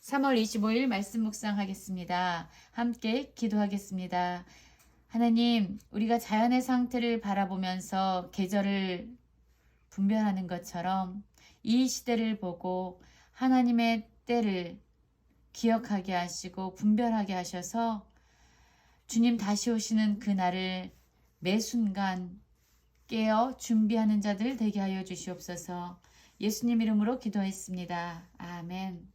3월 25일 말씀 묵상하겠습니다. 함께 기도하겠습니다. 하나님, 우리가 자연의 상태를 바라보면서 계절을 분별하는 것처럼 이 시대를 보고 하나님의 때를 기억하게 하시고 분별하게 하셔서 주님 다시 오시는 그날을 매 순간 깨어 준비하는 자들 되게 하여 주시옵소서. 예수님 이름으로 기도했습니다. 아멘.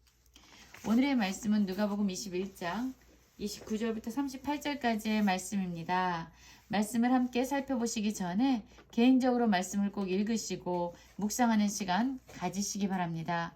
오늘의 말씀은 누가복음 21장 29절부터 38절까지의 말씀입니다. 말씀을 함께 살펴보시기 전에 개인적으로 말씀을 꼭 읽으시고 묵상하는 시간 가지시기 바랍니다.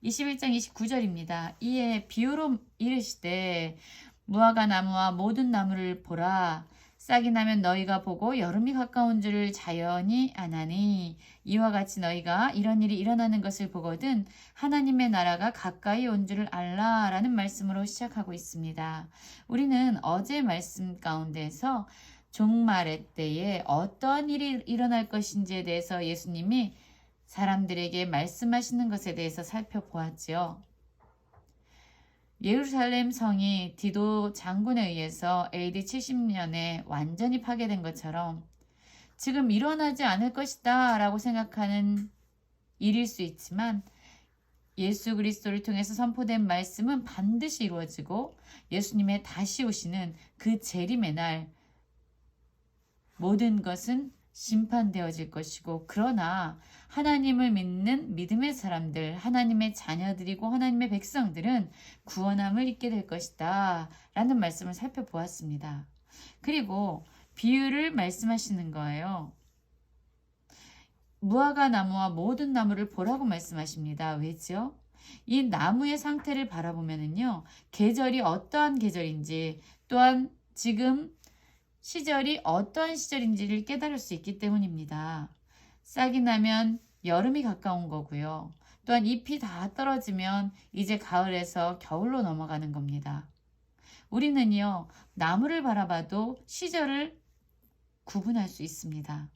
21장 29절입니다. 이에 비유로 이르시되 무화과 나무와 모든 나무를 보라. 싹이 나면 너희가 보고 여름이 가까운 줄을 자연히 아나니 이와 같이 너희가 이런 일이 일어나는 것을 보거든 하나님의 나라가 가까이 온 줄을 알라라는 말씀으로 시작하고 있습니다. 우리는 어제 말씀 가운데서 종말의 때에 어떠한 일이 일어날 것인지에 대해서 예수님이 사람들에게 말씀하시는 것에 대해서 살펴보았지요. 예루살렘 성이 디도 장군에 의해서 AD 70년에 완전히 파괴된 것처럼 지금 일어나지 않을 것이다 라고 생각하는 일일 수 있지만 예수 그리스도를 통해서 선포된 말씀은 반드시 이루어지고 예수님의 다시 오시는 그 재림의 날 모든 것은 심판되어질 것이고 그러나 하나님을 믿는 믿음의 사람들, 하나님의 자녀들이고 하나님의 백성들은 구원함을 입게 될 것이다 라는 말씀을 살펴보았습니다. 그리고 비유를 말씀하시는 거예요. 무화과 나무와 모든 나무를 보라고 말씀하십니다. 왜죠? 이 나무의 상태를 바라보면요, 계절이 어떠한 계절인지 또한 지금 시절이 어떠한 시절인지를 깨달을 수 있기 때문입니다. 싹이 나면 여름이 가까운 거고요. 또한 잎이 다 떨어지면 이제 가을에서 겨울로 넘어가는 겁니다. 우리는요, 나무를 바라봐도 시절을 구분할 수 있습니다.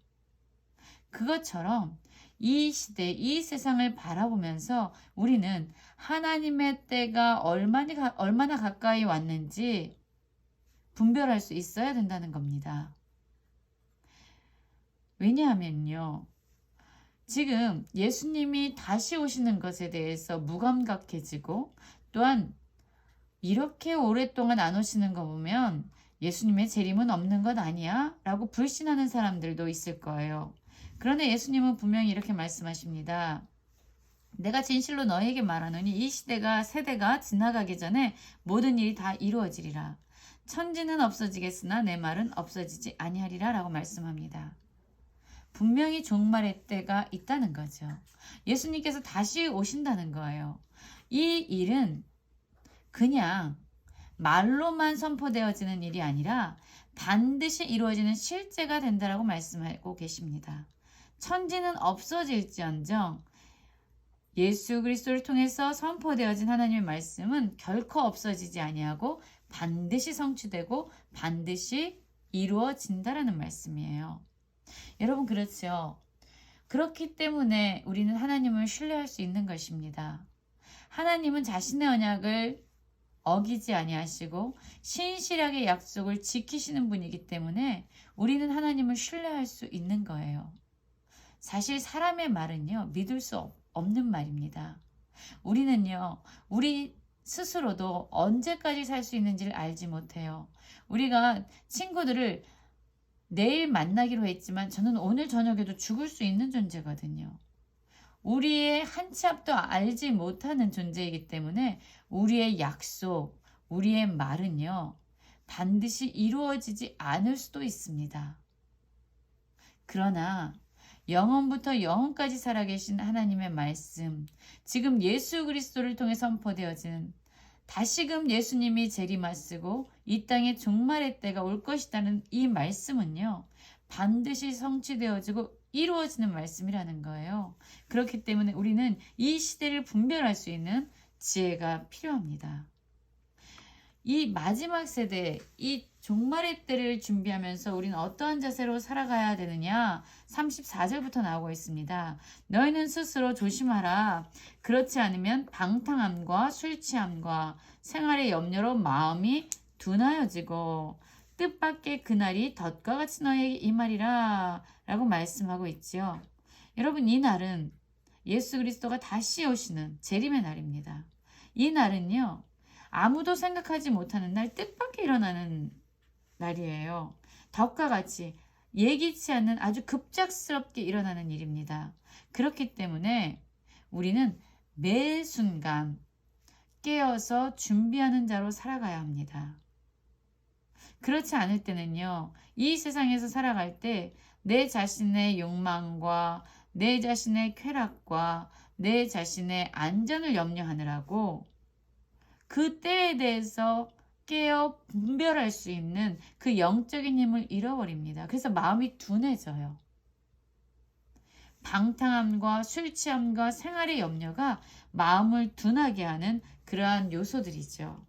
그것처럼 이 시대, 이 세상을 바라보면서 우리는 하나님의 때가 얼마나 가까이 왔는지 분별할 수 있어야 된다는 겁니다. 왜냐하면요, 지금 예수님이 다시 오시는 것에 대해서 무감각해지고 또한 이렇게 오랫동안 안 오시는 거 보면 예수님의 재림은 없는 것 아니야? 라고 불신하는 사람들도 있을 거예요. 그러나 예수님은 분명히 이렇게 말씀하십니다. 내가 진실로 너에게 말하노니 이 세대가 지나가기 전에 모든 일이 다 이루어지리라. 천지는 없어지겠으나 내 말은 없어지지 아니하리라 라고 말씀합니다. 분명히 종말의 때가 있다는 거죠. 예수님께서 다시 오신다는 거예요. 이 일은 그냥 말로만 선포되어지는 일이 아니라 반드시 이루어지는 실제가 된다라고 말씀하고 계십니다. 천지는 없어질지언정 예수 그리스도를 통해서 선포되어진 하나님의 말씀은 결코 없어지지 아니하고 반드시 성취되고 반드시 이루어진다라는 말씀이에요. 여러분 그렇죠? 그렇기 때문에 우리는 하나님을 신뢰할 수 있는 것입니다. 하나님은 자신의 언약을 어기지 아니하시고 신실하게 약속을 지키시는 분이기 때문에 우리는 하나님을 신뢰할 수 있는 거예요. 사실 사람의 말은요, 믿을 수 없는 말입니다. 우리는요, 우리 스스로도 언제까지 살 수 있는지를 알지 못해요. 우리가 친구들을 내일 만나기로 했지만 저는 오늘 저녁에도 죽을 수 있는 존재거든요. 우리의 한 치 앞도 알지 못하는 존재이기 때문에 우리의 약속, 우리의 말은요, 반드시 이루어지지 않을 수도 있습니다. 그러나 영원부터 영원까지 살아계신 하나님의 말씀, 지금 예수 그리스도를 통해 선포되어지는 다시금 예수님이 재림하시고 이 땅에 종말의 때가 올 것이라는 이 말씀은요, 반드시 성취되어지고 이루어지는 말씀이라는 거예요. 그렇기 때문에 우리는 이 시대를 분별할 수 있는 지혜가 필요합니다. 이 마지막 세대, 이 종말의 때를 준비하면서 우리는 어떠한 자세로 살아가야 되느냐? 34절부터 나오고 있습니다. 너희는 스스로 조심하라. 그렇지 않으면 방탕함과 술 취함과 생활의 염려로 마음이 둔하여지고 뜻밖의 그날이 덫과 같이 너희에게 임하리라 라고 말씀하고 있지요. 여러분, 이 날은 예수 그리스도가 다시 오시는 재림의 날입니다. 이 날은요, 아무도 생각하지 못하는 날, 뜻밖에 일어나는 날이에요. 덕과 같이 예기치 않는 아주 급작스럽게 일어나는 일입니다. 그렇기 때문에 우리는 매 순간 깨어서 준비하는 자로 살아가야 합니다. 그렇지 않을 때는요, 이 세상에서 살아갈 때 내 자신의 욕망과 내 자신의 쾌락과 내 자신의 안전을 염려하느라고 그 때에 대해서 깨어 분별할 수 있는 그 영적인 힘을 잃어버립니다. 그래서 마음이 둔해져요. 방탕함과 술 취함과 생활의 염려가 마음을 둔하게 하는 그러한 요소들이죠.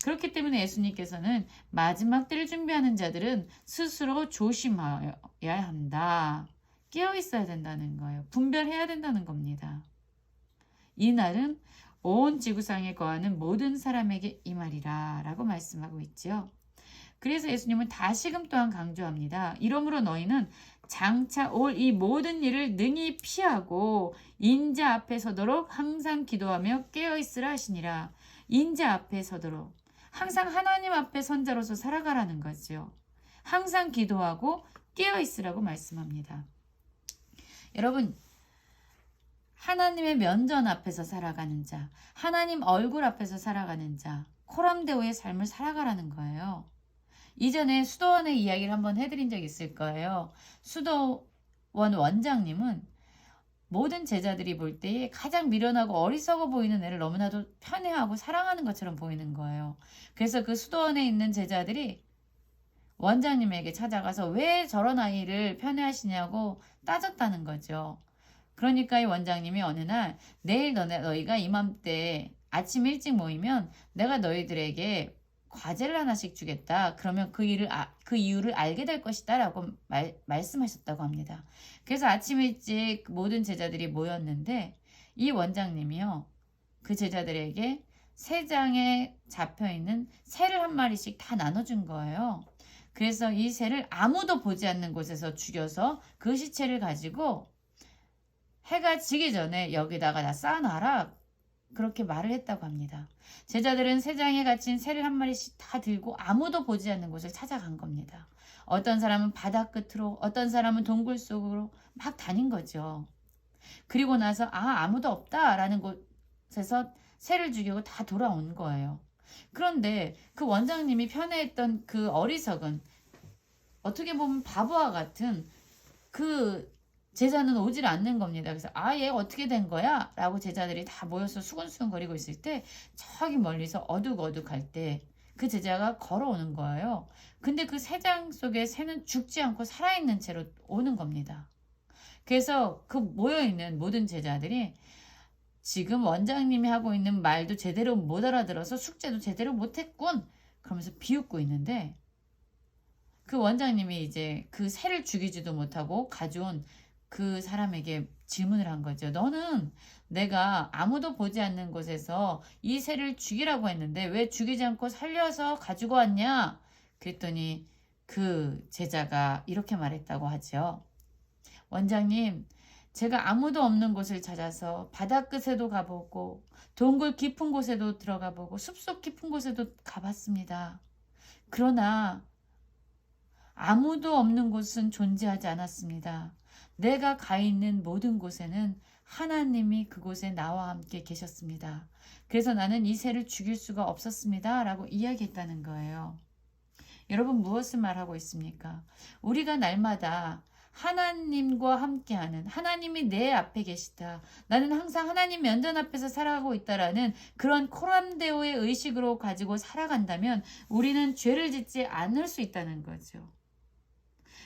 그렇기 때문에 예수님께서는 마지막 때를 준비하는 자들은 스스로 조심하여야 한다. 깨어 있어야 된다는 거예요. 분별해야 된다는 겁니다. 이 날은 온 지구상에 거하는 모든 사람에게 임하리라 라고 말씀하고 있죠. 그래서 예수님은 다시금 또한 강조합니다. 이러므로 너희는 장차 올 이 모든 일을 능히 피하고 인자 앞에 서도록 항상 기도하며 깨어있으라 하시니라. 인자 앞에 서도록 항상 하나님 앞에 선자로서 살아가라는 거죠. 항상 기도하고 깨어있으라고 말씀합니다. 여러분, 하나님의 면전 앞에서 살아가는 자, 하나님 얼굴 앞에서 살아가는 자, 코람데오의 삶을 살아가라는 거예요. 이전에 수도원의 이야기를 한번 해드린 적 있을 거예요. 수도원 원장님은 모든 제자들이 볼 때에 가장 미련하고 어리석어 보이는 애를 너무나도 편애하고 사랑하는 것처럼 보이는 거예요. 그래서 그 수도원에 있는 제자들이 원장님에게 찾아가서 왜 저런 아이를 편애하시냐고 따졌다는 거죠. 그러니까 이 원장님이 어느 날 내일 너희가 이맘때 아침 일찍 모이면 내가 너희들에게 과제를 하나씩 주겠다. 그러면 그 이유를 알게 될 것이다 라고 말씀하셨다고 합니다. 그래서 아침 일찍 모든 제자들이 모였는데 이 원장님이요, 그 제자들에게 새 장에 잡혀있는 새를 한 마리씩 다 나눠준 거예요. 그래서 이 새를 아무도 보지 않는 곳에서 죽여서 그 시체를 가지고 해가 지기 전에 여기다가 다 쌓아놔라, 그렇게 말을 했다고 합니다. 제자들은 새 장에 갇힌 새를 한 마리씩 다 들고 아무도 보지 않는 곳을 찾아간 겁니다. 어떤 사람은 바다 끝으로, 어떤 사람은 동굴 속으로 막 다닌 거죠. 그리고 나서 아무도 없다라는 곳에서 새를 죽이고 다 돌아온 거예요. 그런데 그 원장님이 편애했던 그 어리석은, 어떻게 보면 바보와 같은 그 제자는 오질 않는 겁니다. 그래서 얘가 어떻게 된 거야? 라고 제자들이 다 모여서 수근수근 거리고 있을 때 저기 멀리서 어둑어둑할 때 그 제자가 걸어오는 거예요. 근데 그 새장 속에 새는 죽지 않고 살아있는 채로 오는 겁니다. 그래서 그 모여있는 모든 제자들이 지금 원장님이 하고 있는 말도 제대로 못 알아들어서 숙제도 제대로 못했군, 그러면서 비웃고 있는데 그 원장님이 이제 그 새를 죽이지도 못하고 가져온 그 사람에게 질문을 한 거죠. 너는 내가 아무도 보지 않는 곳에서 이 새를 죽이라고 했는데 왜 죽이지 않고 살려서 가지고 왔냐? 그랬더니 그 제자가 이렇게 말했다고 하죠. 원장님, 제가 아무도 없는 곳을 찾아서 바다 끝에도 가보고 동굴 깊은 곳에도 들어가 보고 숲속 깊은 곳에도 가봤습니다. 그러나 아무도 없는 곳은 존재하지 않았습니다. 내가 가 있는 모든 곳에는 하나님이 그곳에 나와 함께 계셨습니다. 그래서 나는 이 새를 죽일 수가 없었습니다. 라고 이야기했다는 거예요. 여러분, 무엇을 말하고 있습니까? 우리가 날마다 하나님과 함께하는, 하나님이 내 앞에 계시다, 나는 항상 하나님 면전 앞에서 살아가고 있다라는 그런 코람데오의 의식으로 가지고 살아간다면 우리는 죄를 짓지 않을 수 있다는 거죠.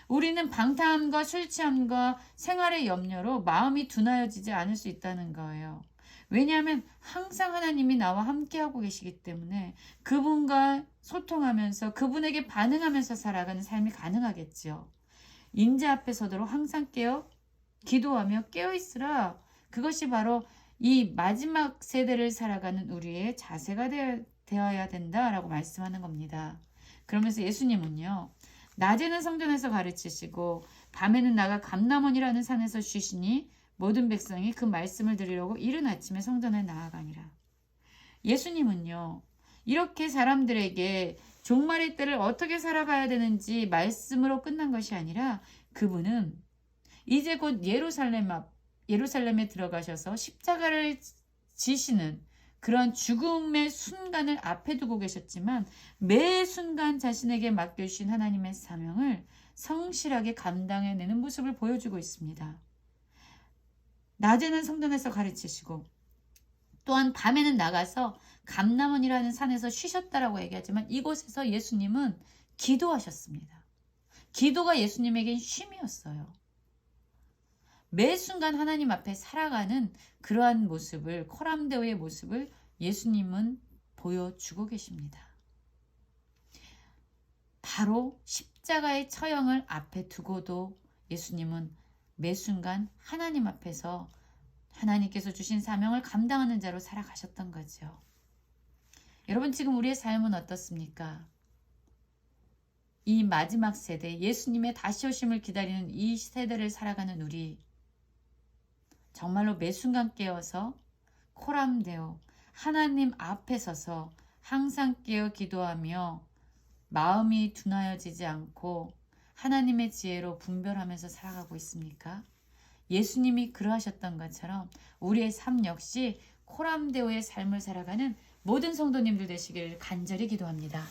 우리는 방탕함과 술 취함과 생활의 염려로 마음이 둔하여지지 않을 수 있다는 거예요. 왜냐하면 항상 하나님이 나와 함께하고 계시기 때문에 그분과 소통하면서 그분에게 반응하면서 살아가는 삶이 가능하겠지요. 인재 앞에 서도록 항상 깨어 기도하며 깨어있으라. 그것이 바로 이 마지막 세대를 살아가는 우리의 자세가 되어야 된다라고 말씀하는 겁니다. 그러면서 예수님은요. 낮에는 성전에서 가르치시고 밤에는 나가 감람원이라는 산에서 쉬시니 모든 백성이 그 말씀을 들으려고 이른 아침에 성전에 나아가니라. 예수님은요. 이렇게 사람들에게 종말의 때를 어떻게 살아가야 되는지 말씀으로 끝난 것이 아니라 그분은 이제 곧 예루살렘에 들어가셔서 십자가를 지시는 그런 죽음의 순간을 앞에 두고 계셨지만 매 순간 자신에게 맡겨주신 하나님의 사명을 성실하게 감당해내는 모습을 보여주고 있습니다. 낮에는 성전에서 가르치시고 또한 밤에는 나가서 감람원이라는 산에서 쉬셨다라고 얘기하지만 이곳에서 예수님은 기도하셨습니다. 기도가 예수님에겐 쉼이었어요. 매 순간 하나님 앞에 살아가는 그러한 모습을, 코람데오의 모습을 예수님은 보여주고 계십니다. 바로 십자가의 처형을 앞에 두고도 예수님은 매 순간 하나님 앞에서 하나님께서 주신 사명을 감당하는 자로 살아가셨던 거죠. 여러분 지금 우리의 삶은 어떻습니까? 이 마지막 세대, 예수님의 다시 오심을 기다리는 이 세대를 살아가는 우리, 정말로 매 순간 깨어서 코람데오 하나님 앞에 서서 항상 깨어 기도하며 마음이 둔하여지지 않고 하나님의 지혜로 분별하면서 살아가고 있습니까? 예수님이 그러하셨던 것처럼 우리의 삶 역시 코람데오의 삶을 살아가는 모든 성도님들 되시길 간절히 기도합니다.